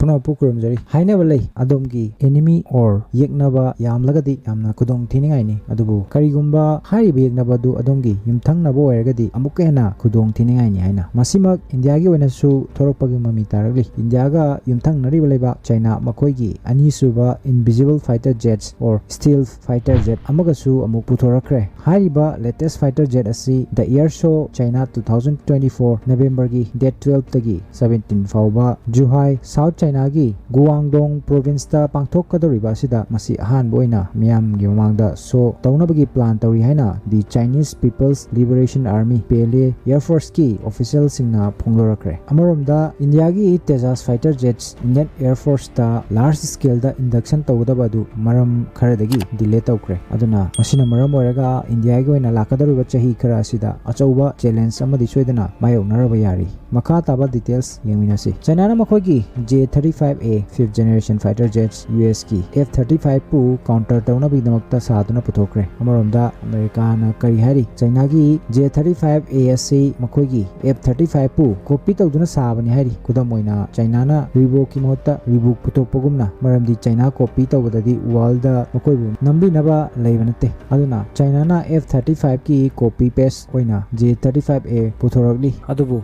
पुनः पुकुरमजरी हाइनबा लei अदोमगी enemy or yeknaba yamlagadi yamna kudong thiningai ni adubu karigumba hairiba yeknaba du adongi yumthangnaba oiragadi amuka hena kudong thiningai ni haina masimak India gi oina su thorokpagi mami taragli India ga yumthangnari balaiba China makoigi ani suba invisible fighter jets or stealth fighter jet amaga su amuk puthorakre hairiba latest fighter jet asi the air show China 2024 November gi date 12 tagi 17 fauba Zhuhai South China gi Guangdong province ta pangthok kadoriba sida masi ahan boina miam gi mamangda so taunabagi plan tauri haina the Chinese People's Liberation Army PLA Air Force ki official singna phonglorakre amoromda India gi Tejas fighter jets Indian Air Force ta large scale da induction tawdaba du maram kharadagi delay tawkre aduna masina maram oraga India gi oina lakadariba chahi khara asida achauba challenge amadi soidana mayoknaraba yari makha taba details yengminasi China na makhogi J-35A 5th generation fighter jets US ki F-35 pu counter tawnabi damakta saduna puthokre amoromda America na kari hari China gi J-35A asi makhogi F-35 pu copy tawduna sabani hari kudamoina China na Reebok ki mohta Reebok puthokpagumna maramdi China copy tawdadi world da makoibu nambi naba leibanate aduna China na F-35 ki copy paste oina J-35A puthorakli adubu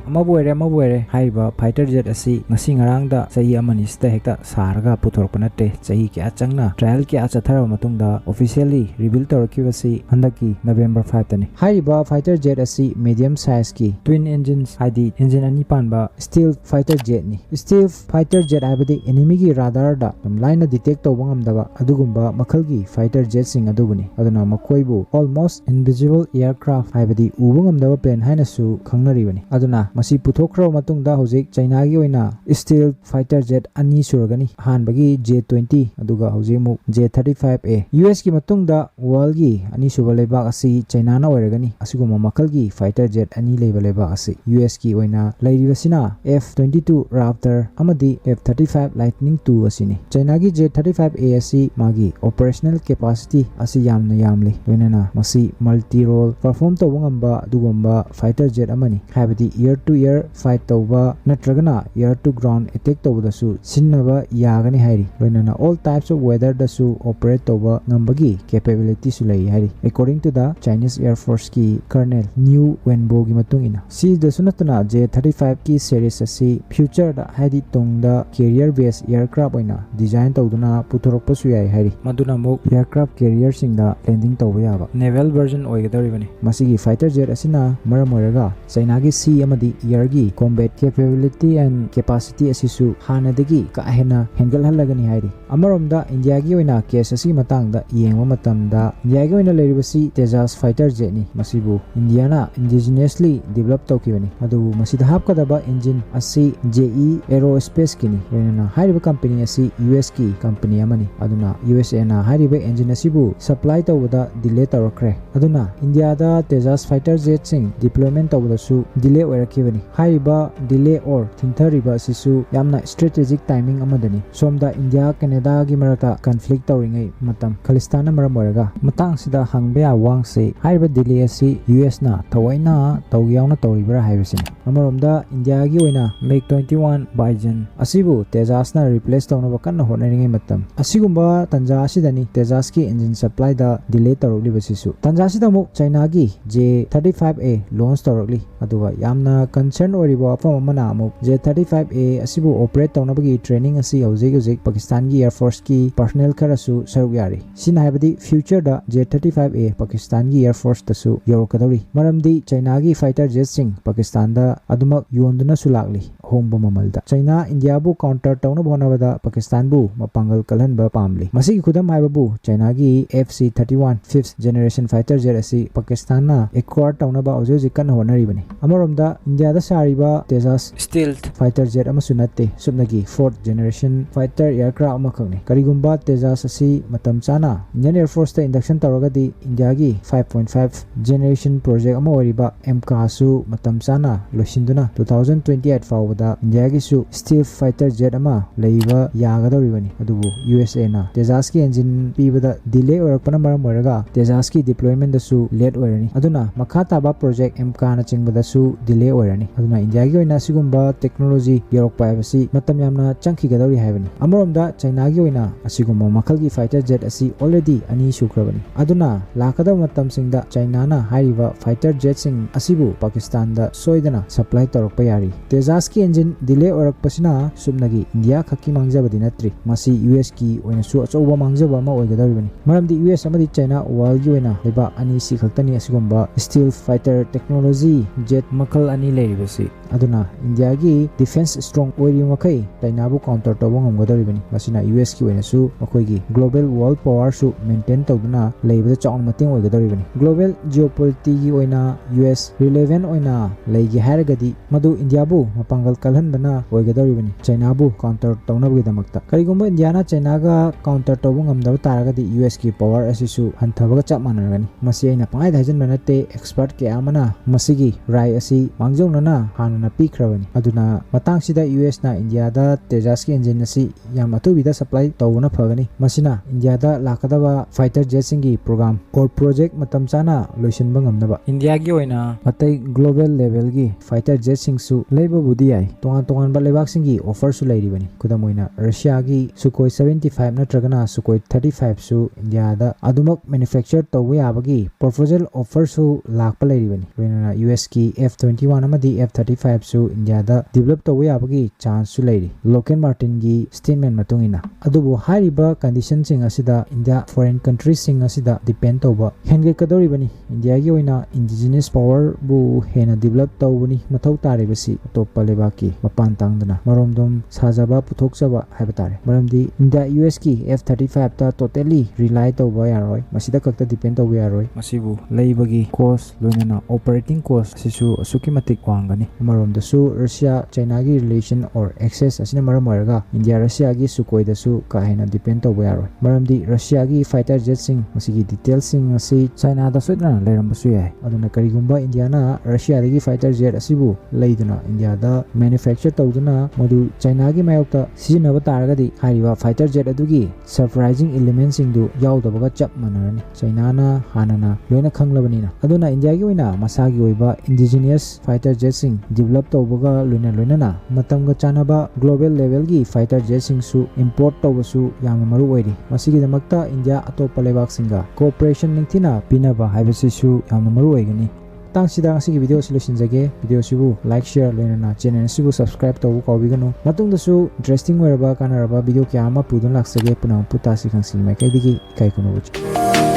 amabuere haiba fighter jet asi ngasi ngarang da sahi amani sta hekta sarga puthorpa nate sahi kya changna trial kya chathara matungda officially reveal tawrakibasi handaki November 5 tani haiba fighter jet asi medium size ki twin engines hadi engine ani panba stealth fighter jet ni stealth fighter jet habadi enemy gi radar da line detect tawba ngamdaba adugumba makhalgi fighter jet sing adubuni aduna makoibu almost invisible aircraft habadi ubu ngamdaba plane haina su khangnaribani aduna masi puthokra matungda hojik China gi oina stealth fighter jet ani surgani hanbagi J-20 aduga hojimu J-35A US ki matungda world gi ani suba lebak asi China na oiragani asiguma makalgi fighter jet ani leba lebak asi US ki oina lairibasina F-22 Raptor amadi F-35 Lightning II asini China gi J-35A asi magi operational capacity asi yamna yamli loinana masi multi role perform tawba ngamba adugumba fighter jet amani habadi air to air fight tawba natragana air to ground attack tawda su sinnaba yagani hairi loinana all types of weather da su operate tawba ngambagi capability su lai hairi according to the Chinese Air Force ki Colonel New Wenbo gi matungina si da sunatuna J-35 ki series asi future da haidi tungda carrier based aircraft oina design tawduna puthorokpa su yai hairi maduna mok aircraft carrier singda landing tawba yaba naval version oigadaribani masigi fighter jet asina maram oiraga China gi sea amadi air gi combat capability and capacity asisu hanadagi ka hena hengal halagani hairi amaromda India gi oina case asi matangda yengwa matamda India gi oina leribasi Tejas fighter jet ni masibu India na indigenously develop tawkibani adu masida hapkadaba engine asi JE Aerospace kini loinana hairiba company asi US ki company amani aduna USA na hairiba engine asibu supply tawda delay tawrakre aduna India da Tejas fighter jet sing deployment tawda su delay oirakibani hairiba delay or thingthariba asisu yamna strategic timing amadani somda India Canada gi marata conflict tawringai matam Khalistan maram oiraga matang sida hangba wangse haiba delay asi US na thawaina tawyauna tawribra haibasin amaromda India gi oina MiG-21 Bison asibu Tejas na replace tawna bakanna honaringai matam asigumba tanja asidani Tejas ki engine supply da delay tawrokli basisu tanja asida muk China gi J-35A launch tawrokli aduga yamna concern oribo afam amana amuk J-35A asibu operate tawnabagi training asi hojik Pakistan gi Air Force ki personnel karasu saruk yari sin haibadi future da J-35A Pakistan gi Air Force tasu yorokadori maramdi China gi fighter jet sing Pakistan da adumak yonduna sulakli hongba mamalda China India bu counter tawna bonabada Pakistan bu mapangal kalhanba pamli masigi khudam haibabu China gi FC-31 5th generation fighter jet asi Pakistan na acquire tawnaba hojik kan honaribani amaromda India da sariba Tejas stealth fighter jet amasunate subnagi 4th generation fighter aircraft amakhakni karigumba Tejas asi matam chana Indian Air Force ta induction tawragadi India gi 5.5 generation project ama oriba MK su matam chana loisinduna 2028 fawda India gi su stealth fighter jet ama leiba yagadoribani adubu USA na Tejas ki engine pibada delay orakpana maram oraga Tejas ki deployment da su late orani aduna makha taba project MK na chingbada su delay orani aduna India gi oina sigumba technology yorokpa abasi matam ꯌꯥꯝꯅ ꯆꯪꯈꯤꯒꯗꯧꯔꯤ ꯍꯥꯏꯕꯅꯤ ꯑꯃꯔꯣꯝꯗ ꯆꯥꯏꯅꯥꯒꯤ ꯑꯣꯏꯅ ꯑꯁꯤꯒꯨꯝꯕ ꯃꯈꯜꯒꯤ fighter jet ꯑꯁꯤ already ꯑꯅꯤ ꯁꯨꯈ꯭ꯔꯕꯅꯤ ꯑꯗꯨꯅ ꯂꯥꯛꯀꯗꯕ ꯃꯇꯝꯁꯤꯡꯗ ꯆꯥꯏꯅꯥꯅ ꯍꯥꯏꯔꯤꯕ ꯐꯥꯏꯇꯔ ꯖꯦꯠꯁꯤꯡ ꯑꯁꯤꯕꯨ ꯄꯥꯀꯤꯁꯇꯥꯟꯗ ꯁꯣꯏꯗꯅ ꯁꯄ꯭ꯂꯥꯏ ꯇꯧꯔꯛꯄ ꯌꯥꯔꯤ ꯇꯦꯖꯥꯁꯀꯤ ꯏꯟꯖꯤꯟ ꯗꯤꯂꯦ ꯑꯣꯏꯔꯛꯄꯁꯤꯅ ꯁꯨꯞꯅꯒꯤ ꯏꯟꯗꯤꯌꯥ ꯈꯛꯀꯤ ꯃꯥꯡꯖꯕꯗꯤ ꯅꯠꯇ꯭ꯔꯤ ꯃꯁꯤ ꯌꯨꯑꯦꯁꯀꯤ ꯑꯣꯏꯅꯁꯨ ꯑꯆꯧꯕ ꯃꯥꯡꯖꯕ ꯑꯃ ꯑꯣꯏꯒꯗꯧꯔꯤꯕꯅꯤ ꯃꯔꯝꯗꯤ ꯌꯨꯑꯦꯁ ꯑꯃꯗꯤ ꯆꯥꯏꯅꯥ ꯋꯥꯔꯜꯒꯤ ꯑꯣꯏꯅ ꯂꯩꯕꯥꯛ ꯑꯅꯤꯁꯤ ꯈꯛꯇꯅꯤ ꯑꯁꯤꯒꯨꯝꯕ ꯁ꯭ꯇꯤꯜ ꯐꯥꯏꯇꯔ ꯇꯦꯛꯅꯣꯂꯣꯖꯤ ꯖꯦꯠ ꯃꯈꯜ ꯑꯅꯤ ꯂꯩꯔꯤꯕꯁꯤ ꯑꯗꯨꯅ ꯏꯟꯗꯤꯌꯥꯒꯤ ꯗꯤꯐꯦꯟꯁ ꯁ꯭ꯇ꯭ꯔꯣꯡ ꯑꯣꯏꯔꯤꯕ ꯃꯈꯩ ꯆꯥꯏꯅꯥꯕꯨ ꯀꯥꯎꯟꯇꯔ ꯇꯧꯕ ꯉꯝꯒꯗꯧꯔꯤꯕꯅꯤ ꯃꯁꯤꯅ ꯌꯨꯑꯦꯁꯀꯤ ꯑꯣꯏꯅꯁꯨ ꯃꯈꯣꯏꯒꯤ ꯒ꯭ꯂꯣꯕꯦꯜ ꯋꯥꯔꯜ ꯄꯥꯋꯔꯁꯨ ꯃꯦꯟꯇꯦꯟ ꯇꯧꯗꯨꯅ ꯂꯩꯕꯗ ꯆꯥꯎꯅ ꯃꯇꯦꯡ ꯑꯣꯏꯒꯗꯧꯔꯤꯕꯅꯤ ꯒ꯭ꯂꯣꯕꯦꯜ ꯖꯤꯑꯣꯄꯣꯂꯤꯇꯤꯒꯤ ꯑꯣꯏꯅ ꯌꯨꯑꯦꯁ ꯔꯤꯂꯦꯚꯦꯟ ꯑꯣꯏꯅ ꯂꯩꯒꯦ ꯍꯥꯏꯔꯒꯗꯤ ꯃꯗꯨ ꯏꯟꯗꯤꯌꯥꯕꯨ ꯃꯄꯥꯡꯒꯜ ꯀꯜꯍꯟꯕꯅ ꯑꯣꯏꯒꯗꯧꯔꯤꯕꯅꯤ ꯆꯥꯏꯅꯥꯕꯨ ꯀꯥꯎꯟꯇꯔ ꯇꯧꯅꯕꯒꯤꯗꯃꯛꯇ ꯀꯔꯤꯒꯨꯝꯕ ꯏꯟꯗꯤꯌꯥꯅ ꯆꯥꯏꯅꯥꯒ ꯀꯥꯎꯟꯇꯔ ꯇꯧꯕ ꯉꯝꯗꯕ ꯇꯥꯔꯒꯗꯤ ꯌꯨꯑꯦꯁꯀꯤ ꯄꯥꯋꯔ ꯑꯁꯤꯁꯨ ꯍꯟꯊꯕꯒ ꯆꯞ ꯃꯥꯟꯅꯔꯒꯅꯤ ꯃꯁꯤ ꯑꯩꯅ ꯄꯪꯍꯥꯏꯗ ꯍꯥꯏꯖꯟꯕ ꯅꯠꯇꯦ ꯑꯦꯛꯁꯄꯔꯠ ꯀꯌꯥ ꯑꯃꯅ ꯃꯁꯤꯒꯤ ꯔꯥꯏ ꯑꯁꯤ ꯃꯥꯡꯖꯧꯅꯅ ꯍꯥꯟꯅꯅ ꯄꯤꯈ꯭ꯔꯕꯅꯤ ꯑꯗꯨꯅ ꯃꯇꯥꯡꯁꯤꯗ ꯌꯨꯑꯦꯁꯅ ꯏꯟꯗꯤꯌꯥꯗ ꯇꯦꯖꯥꯁꯀꯤ ꯏꯟꯖꯤꯟ ꯑꯁꯤ ꯌꯥꯝ ꯑꯊꯨꯕꯤꯗ ꯁꯄ꯭ꯂꯥꯏ ꯇꯧꯕꯅ ꯐꯒꯅꯤ ꯃꯁꯤꯅ ꯏꯟꯗꯤꯌꯥꯗ ꯂꯥꯛꯀꯗꯕ ꯐꯥꯏꯇꯔ ꯖꯦꯠꯁꯤꯡꯒꯤ ꯄ꯭ꯔꯣꯒ꯭ꯔꯥꯝ ꯑꯣꯔ ꯄ꯭ꯔꯣꯖꯦꯛ ꯃꯇꯝ ꯆꯥꯅ ꯂꯣꯏꯁꯤꯟꯕ ꯉꯝꯅꯕ ꯏꯟꯗꯤꯌꯥꯒꯤ ꯑꯣꯏꯅ ꯑꯇꯩ ꯒ꯭ꯂꯣꯕꯦꯜ ꯂꯦꯚꯦꯜꯒꯤ ꯐꯥꯏꯇꯔ ꯖꯦꯠꯁꯤꯡꯁꯨ ꯂꯩꯕꯕꯨꯗꯤ ꯌꯥꯏ ꯇꯣꯉꯥꯟ ꯇꯣꯉꯥꯟꯕ ꯂꯩꯕꯥꯛꯁꯤꯡꯒꯤ ꯑꯣꯐꯔꯁꯨ ꯂꯩꯔꯤꯕꯅꯤ ꯈꯨꯗꯝ ꯑꯣꯏꯅ ꯔꯁꯤꯌꯥꯒꯤ ꯁꯨꯀꯣꯏ 75 ꯅꯠꯇ꯭ꯔꯒꯅ ꯁꯨꯀꯣꯏ 35 ꯁꯨ ꯏꯟꯗꯤꯌꯥꯗ ꯑꯗꯨꯃꯛ ꯃꯦꯅꯨꯐꯦꯛꯆꯔ ꯇꯧꯕ ꯌꯥꯕꯒꯤ ꯄ꯭ꯔꯣꯄꯣꯖꯦꯜ ꯑꯣꯐꯔꯁꯨ ꯂꯥꯛꯄ ꯂꯩꯔꯤꯕꯅꯤ ꯂꯣꯏꯅꯅ ꯌꯨꯑꯦꯁꯀꯤ F-21 ꯑꯃꯗꯤ F-35 ꯁꯨ ꯏꯟꯗꯤꯌꯥꯗ ꯗꯤꯕꯦꯂꯞ ꯇꯧꯕ ꯌꯥꯕꯒꯤ ꯆꯥꯟꯁꯁꯨ ꯂꯩꯔꯤ ꯂꯣꯀꯦꯜ ꯃꯥꯔꯇꯤꯟꯒꯤ ꯁ꯭ꯇꯦꯠꯃꯦꯟ ꯃꯇꯨꯡ ꯏꯟꯅ ꯑꯗꯨꯕꯨ ꯍꯥꯏꯔꯤꯕ ꯀꯟꯗꯤꯁꯟꯁꯤꯡ ꯑꯁꯤꯗ ꯏꯟꯗꯤꯌꯥ ꯐꯣꯔꯦꯟ ꯀꯟꯇ꯭ꯔꯤꯁꯤꯡ ꯑꯁꯤꯗ ꯗꯤꯄꯦꯟ ꯇꯧꯕ ꯍꯦꯟꯒꯠꯀꯗꯧꯔꯤꯕꯅꯤ ꯏꯟꯗꯤꯌꯥꯒꯤ ꯑꯣꯏꯅ ꯏꯟꯗꯤꯖꯤꯅꯁ ꯄꯥꯋꯔꯕꯨ ꯍꯦꯟꯅ ꯗꯤꯕꯦꯂꯞ ꯇꯧꯕꯅꯤ ꯃꯊꯧ ꯇꯥꯔꯤꯕꯁꯤ ꯑꯇꯣꯞꯄ ꯂꯩꯕꯥꯛꯀꯤ ꯃꯄꯥꯟ ꯇꯥꯡꯗꯅ ꯃꯔꯣꯝꯗꯣꯝ ꯁꯥꯖꯕ ꯄꯨꯊꯣꯛꯆꯕ ꯍꯥꯏꯕ ꯇꯥꯔꯦ ꯃꯔꯝꯗꯤ ꯏꯟꯗꯤꯌꯥ ꯌꯨꯑꯦꯁꯀꯤ F-35ꯇ ꯇꯣꯇꯦꯜꯂꯤ ꯔꯤꯂꯥꯏ ꯇꯧꯕ ꯌꯥꯔꯣꯏ ꯃꯁꯤꯗ ꯈꯛꯇ ꯗꯤꯄꯦꯟ ꯇꯧꯕ ꯌꯥꯔꯣꯏ ꯃꯁꯤꯕꯨ ꯂꯩꯕꯒꯤ ꯀꯣꯁ ꯂꯣꯏꯅꯅ ꯑꯣꯄꯔꯦꯇꯤꯡ ꯀꯣꯁ ꯑꯁꯤꯁꯨ ꯑꯁꯨꯛꯀꯤ ꯃꯇꯤꯛ ꯋꯥꯡꯒꯅꯤ ꯑꯃꯔꯣꯝꯗꯁꯨ ꯔꯁꯤꯌꯥ ꯆꯥꯏꯅꯥꯒꯤ ꯔꯤꯂꯦꯁꯟ ꯑꯣꯔ ꯑꯦꯛꯁꯦꯁ ꯑꯁꯤꯅ ꯃꯔꯝ ꯑꯣꯏꯔꯒ ꯏꯟꯗꯤꯌꯥ ꯔꯁꯤꯌꯥꯒꯤ ꯁꯨꯀꯣꯏꯗꯁꯨ ꯀꯥ ꯍꯦꯟꯅ ꯗꯤꯄꯦꯟ ꯇꯧꯕ ꯌꯥꯔꯣꯏ ꯃꯔꯝꯗꯤ ꯔꯁꯤꯌꯥꯒꯤ ꯐꯥꯏꯇꯔ ꯖꯦꯠꯁꯤꯡ ꯃꯁꯤꯒꯤ ꯗꯤꯇꯦꯜꯁꯤꯡ ꯑꯁꯤ ꯆꯥꯏꯅꯥꯗ ꯁꯣꯏꯗꯅ ꯂꯩꯔꯝꯕꯁꯨ ꯌꯥꯏ ꯑꯗꯨꯅ ꯀꯔꯤꯒꯨꯝꯕ ꯏꯟꯗꯤꯌꯥꯅ ꯔꯁꯤꯌꯥꯗꯒꯤ ꯐꯥꯏꯇꯔ ꯖꯦꯠ ꯑꯁꯤꯕꯨ ꯂꯩꯗꯨꯅ ꯏꯟꯗꯤꯌꯥꯗ ꯃꯦꯅꯨꯐꯦꯛꯆꯔ ꯇꯧꯗꯨꯅ ꯃꯗꯨ ꯆꯥꯏꯅꯥꯒꯤ ꯃꯥꯌꯣꯛꯇ ꯁꯤꯖꯤꯟꯅꯕ ꯇꯥꯔꯒꯗꯤ ꯍꯥꯏꯔꯤꯕ ꯐꯥꯏꯇꯔ ꯖꯦꯠ ꯑꯗꯨꯒꯤ ꯁꯔꯄ꯭ꯔꯥꯏꯖꯤꯡ ꯏꯂꯤꯃꯦꯟꯁꯤꯡꯗꯨ ꯌꯥꯎꯗꯕꯒ ꯆꯞ ꯃꯥꯟꯅꯔꯅꯤ ꯆꯥꯏꯅꯥꯅ ꯍꯥꯟꯅꯅ ꯂꯣꯏꯅ ꯈꯪꯂꯕꯅꯤꯅ ꯑꯗꯨꯅ ꯏꯟꯗꯤꯌꯥꯒꯤ ꯑꯣꯏꯅ ꯃꯁꯥꯒꯤ ꯑꯣꯏꯕ ꯏꯟꯗꯤꯖꯤꯅꯤꯌꯁ ꯐꯥꯏꯇꯔ ꯖꯦꯠꯁꯤꯡ ꯗꯤꯕꯦꯂꯞ ꯇꯧꯕꯒ ꯂꯣꯏꯅꯅ ꯃꯇꯝꯒ ꯆꯥꯟꯅꯕ ꯒ꯭ꯂꯣꯕꯦꯜ ꯂꯦꯚꯦꯜꯒꯤ ꯐꯥꯏꯇꯔ ꯖꯦꯠꯁꯤꯡꯁꯨ ꯏꯝꯄꯣꯔꯠ ꯇꯧꯕꯁꯨ ꯌꯥꯝꯅ ꯃꯔꯨ ꯑꯣꯏꯔꯤ ꯃꯁꯤꯒꯤꯗꯃꯛꯇ ꯏꯟꯗꯤꯌꯥ ꯑꯇꯣꯞꯄ ꯂꯩꯕꯥꯛꯁꯤꯡꯒ ꯀooperation ꯅꯤꯡꯊꯤꯅ ꯄꯤꯅꯕ ꯍꯥꯏꯕꯁꯤꯁꯨ ꯌꯥꯝꯅ ꯃꯔꯨ ꯑꯣꯏꯒꯅꯤ ꯃꯇꯥꯡꯁꯤꯗ ꯉꯁꯤꯒꯤ ꯚꯤꯗꯤꯑꯣ ꯑꯁꯤ ꯂꯣꯏꯁꯤꯟꯖꯒꯦ ꯚꯤꯗꯤꯑꯣ ꯑꯁꯤꯕꯨ ꯂꯥꯏꯛ ꯁꯦꯌꯔ ꯂꯣꯏꯅꯅ ꯆꯦꯅꯦꯜ ꯑꯁꯤꯕꯨ ꯁꯕꯁꯀ꯭ꯔꯥꯏꯕ ꯇꯧꯕ ꯀꯥꯎꯕꯤꯒꯅꯨ ꯃꯇꯨꯡꯗꯁꯨ ꯏꯟꯇꯔꯦꯁꯇꯤꯡ ꯑꯣꯏꯔꯕ ꯀꯥꯟꯅꯔꯕ ꯚꯤꯗꯤꯑꯣ ꯀꯌꯥ ꯑꯃ ꯄꯨꯗꯨꯅ ꯂꯥꯛꯆꯒꯦ ꯄꯨꯝꯅꯃꯛꯄꯨ ꯇꯥꯁꯤ ꯈꯪꯁꯤ ꯃꯥꯏꯀꯩꯗꯒꯤ ꯏꯀꯥꯏ ꯈꯨꯝꯅꯕ